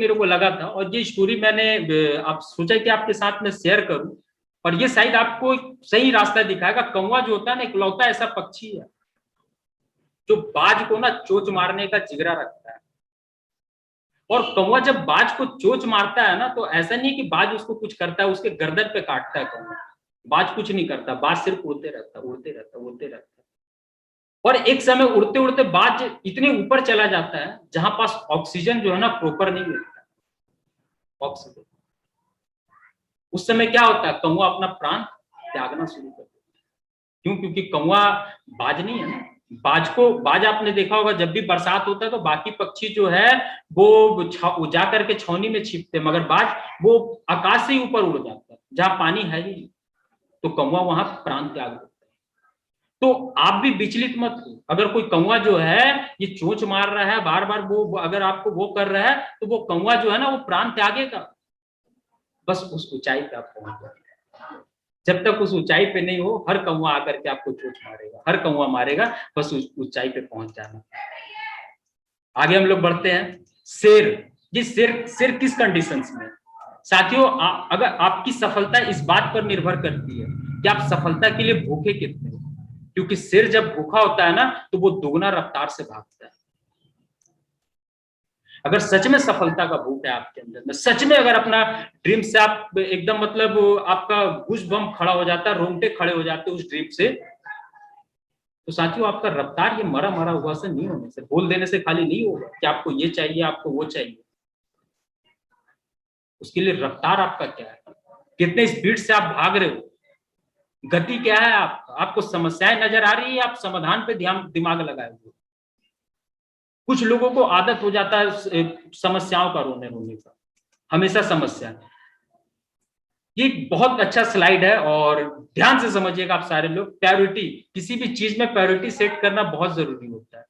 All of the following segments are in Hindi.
मेरे को लगा था, और ये स्टोरी मैंने आप सोचा कि आपके साथ में शेयर करूं, और ये शायद आपको सही रास्ता दिखाएगा। कौवा जो होता है ना, इकलौता ऐसा पक्षी है जो बाज को ना चोंच मारने का जिगरा रखता है। और कौवा जब बाज को चोंच मारता है ना, तो ऐसा नहीं कि बाज उसको कुछ करता है, उसके गर्दन पे काटता है कौवा। बाज कुछ नहीं करता, बाज सिर्फ उड़ते रहता है, उड़ते रहता है, उड़ते रहता है। और एक समय उड़ते उड़ते बाज इतने ऊपर चला जाता है जहां पास ऑक्सीजन जो है ना प्रॉपर नहीं मिलता, ऑक्सीजन। उस समय क्या होता है, कौवा अपना प्राण त्यागना शुरू कर देता है। क्यों? क्योंकि कौवा बाज नहीं है ना। बाज आपने देखा होगा, जब भी बरसात होता है तो बाकी पक्षी जो है वो जा करके छावनी में छिपते हैं, मगर बाज वो आकाश से ही ऊपर उड़ जाता है जहां पानी है ही नहीं। तो कौवा वहां प्राण त्याग देता है। तो आप भी विचलित मत हो, अगर कोई कौवा जो है ये चोंच मार रहा है बार बार, वो अगर आपको वो कर रहा है, तो वो कौवा जो है ना वो प्राण त्यागेगा। बस उस ऊंचाई पे आप पहुंच जाए। जब तक उस ऊंचाई पे नहीं हो, हर कौवा आकर के आपको चोंच मारेगा, हर कौवा मारेगा। बस उस ऊंचाई पे पहुंच जाना। आगे हम लोग बढ़ते हैं। शेर। ये शेर शेर किस कंडीशंस में? साथियों, अगर आपकी सफलता इस बात पर निर्भर करती है कि आप सफलता के लिए भूखे कितने हो। क्योंकि शेर जब भूखा होता है ना, तो वो दोगुना रफ्तार से भागता है। अगर सच में सफलता का भूख है आपके अंदर में, सच में अगर अपना ड्रीम से आप एकदम मतलब आपका गुज बम खड़ा हो जाता है, रोंगटे खड़े हो जाते हैं उस ड्रीम से, तो साथियों आपका रफ्तार ये मरा मरा हुआ से नहीं होने से, बोल देने से खाली नहीं होगा कि आपको ये चाहिए, आपको वो चाहिए। उसके लिए रफ्तार आपका क्या है, कितने स्पीड से आप भाग रहे हो, गति क्या है आपको समस्याएं नजर आ रही है, आप समाधान पे दिमाग लगाए हुए। कुछ लोगों को आदत हो जाता है समस्याओं का, रोने रोने का, हमेशा समस्या। ये बहुत अच्छा स्लाइड है और ध्यान से समझिएगा आप सारे लोग। प्रायोरिटी, किसी भी चीज में प्रायोरिटी सेट करना बहुत जरूरी होता है।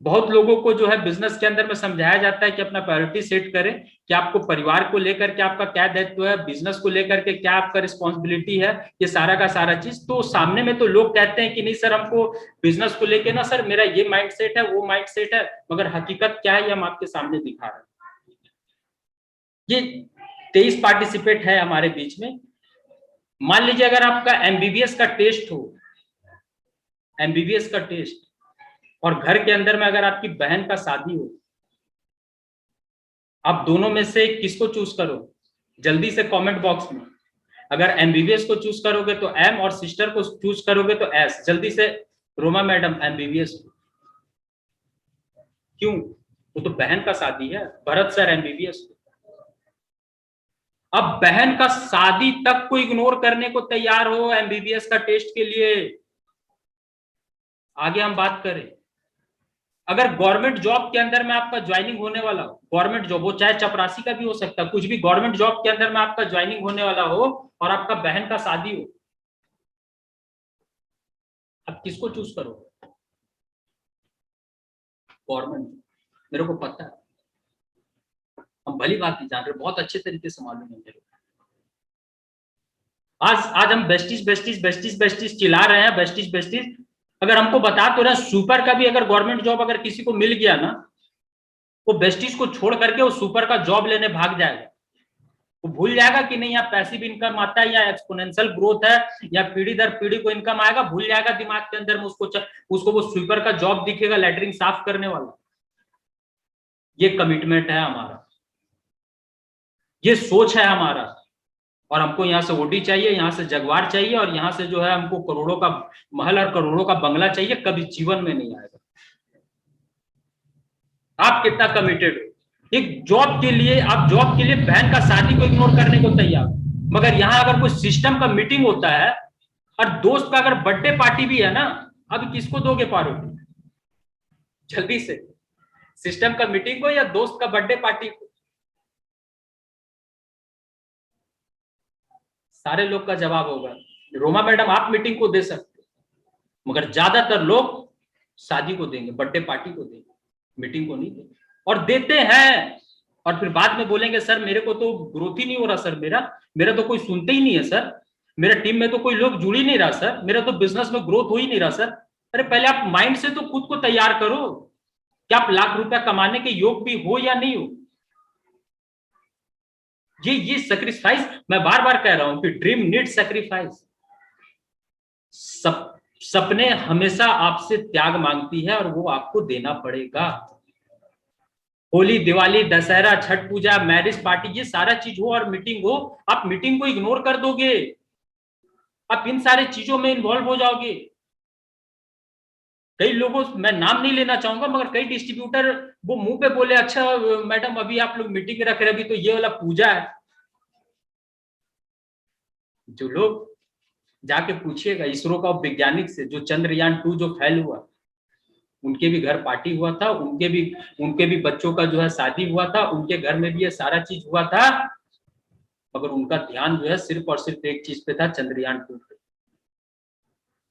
बहुत लोगों को जो है बिजनेस के अंदर में समझाया जाता है कि अपना प्रायोरिटी सेट करें, कि आपको परिवार को लेकर के आपका क्या दायित्व है, बिजनेस को लेकर के क्या आपका रिस्पॉन्सिबिलिटी है, ये सारा का सारा चीज। तो सामने में तो लोग कहते हैं कि नहीं सर, हमको बिजनेस को लेकर ना सर मेरा ये माइंड सेट है, वो माइंड सेट है, मगर हकीकत क्या है ये हम आपके सामने दिखा रहे हैं। ये 23 पार्टिसिपेट है हमारे बीच में। मान लीजिए अगर आपका एमबीबीएस का टेस्ट हो, एमबीबीएस का टेस्ट, और घर के अंदर में अगर आपकी बहन का शादी हो, आप दोनों में से किसको चूज करो? जल्दी से कमेंट बॉक्स में। अगर एमबीबीएस को चूज करोगे तो एम, और सिस्टर को चूज करोगे तो एस। जल्दी से रोमा मैडम एमबीबीएस। क्यों? वो तो बहन का शादी है। Bharat sir MBBS. अब बहन का शादी तक को इग्नोर करने को तैयार हो एमबीबीएस का टेस्ट के लिए। आगे हम बात करें, अगर गवर्नमेंट जॉब के अंदर में आपका ज्वाइनिंग होने वाला हो, गवर्नमेंट जॉब वो चाहे चपरासी का भी हो सकता है, कुछ भी गवर्नमेंट जॉब के अंदर में आपका ज्वाइनिंग होने वाला हो, और आपका बहन का शादी हो, आप किसको चूज करोगे? गवर्नमेंट। मेरे को पता है, हम भली बात नहीं जान रहे, बहुत अच्छे तरीके से मालूम है मेरे को। आज हम बेस्टीज बेस्टीज बेस्टीज बेस्टीज चिल्ला रहे हैं, बेस्टीज बेस्टीज। अगर हमको बता तो रहे सुपर का भी अगर गवर्नमेंट जॉब अगर किसी को मिल गया ना, वो बेस्टीज को छोड़ करके वो सुपर का जॉब लेने भाग जाएगा। वो भूल जाएगा कि नहीं यहाँ पैसिव इनकम आता है या एक्सपोनेंशियल ग्रोथ है या पीढ़ी दर पीढ़ी को इनकम आएगा। भूल जाएगा दिमाग के अंदर में, उसको वो स्वीपर का जॉब दिखेगा, लेटरिन साफ करने वाला। ये कमिटमेंट है हमारा, ये सोच है हमारा। और हमको यहाँ से ओडी चाहिए, यहाँ से जगवार चाहिए, और यहाँ से जो है हमको करोड़ों का महल और करोड़ों का बंगला चाहिए, कभी जीवन में नहीं आएगा। आप कितना कमिटेड हो एक जॉब के लिए? आप जॉब के लिए बहन का शादी को इग्नोर करने को तैयार, मगर यहाँ अगर कोई सिस्टम का मीटिंग होता है और दोस्त का अगर बर्थडे पार्टी भी है ना, अब किसको दोगे प्रायोरिटी? जल्दी से, सिस्टम का मीटिंग को या दोस्त का बर्थडे पार्टी को? सारे लोग का जवाब होगा रोमा मैडम आप मीटिंग को दे सकते, मगर ज्यादातर लोग शादी को देंगे, बर्थडे पार्टी को देंगे, मीटिंग को नहीं देंगे। और देते हैं और फिर बाद में बोलेंगे सर मेरे को तो ग्रोथ ही नहीं हो रहा सर, मेरा तो कोई सुनते ही नहीं है सर, मेरा टीम में तो कोई लोग जुड़ ही नहीं रहा सर, मेरा तो बिजनेस में ग्रोथ हो ही नहीं रहा सर। अरे पहले आप माइंड से तो खुद को तैयार करो कि आप लाख रुपया कमाने के योग भी हो या नहीं हो। ये सेक्रीफाइस मैं बार बार कह रहा हूं कि ड्रीम नीड सेक्रीफाइस। सपने हमेशा आपसे त्याग मांगती है और वो आपको देना पड़ेगा। होली, दिवाली, दशहरा, छठ पूजा, मैरिज पार्टी, ये सारा चीज हो और मीटिंग हो, आप मीटिंग को इग्नोर कर दोगे, आप इन सारे चीजों में इन्वॉल्व हो जाओगे। कई लोगों, मैं नाम नहीं लेना चाहूंगा, मगर कई डिस्ट्रीब्यूटर वो मुंह पे बोले, अच्छा मैडम अभी आप लोग मीटिंग रख रहे, अभी तो ये वाला पूजा है। जो लोग, जाके पूछिएगा इसरो का वैज्ञानिक से, जो चंद्रयान 2 जो फेल हुआ, उनके भी घर पार्टी हुआ था, उनके भी बच्चों का जो है शादी हुआ था, उनके घर में भी ये सारा चीज हुआ था, मगर उनका ध्यान जो है सिर्फ और सिर्फ एक चीज पे था, चंद्रयान 2 पे।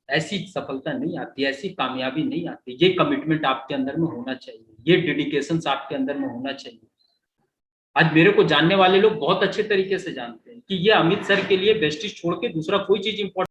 ऐसी सफलता नहीं आती, ऐसी कामयाबी नहीं आती। ये कमिटमेंट आपके अंदर में होना चाहिए, ये डेडिकेशन आपके अंदर में होना चाहिए। आज मेरे को जानने वाले लोग बहुत अच्छे तरीके से जानते हैं कि ये अमित सर के लिए वेस्टिज छोड़ के दूसरा कोई चीज इंपॉर्टेंट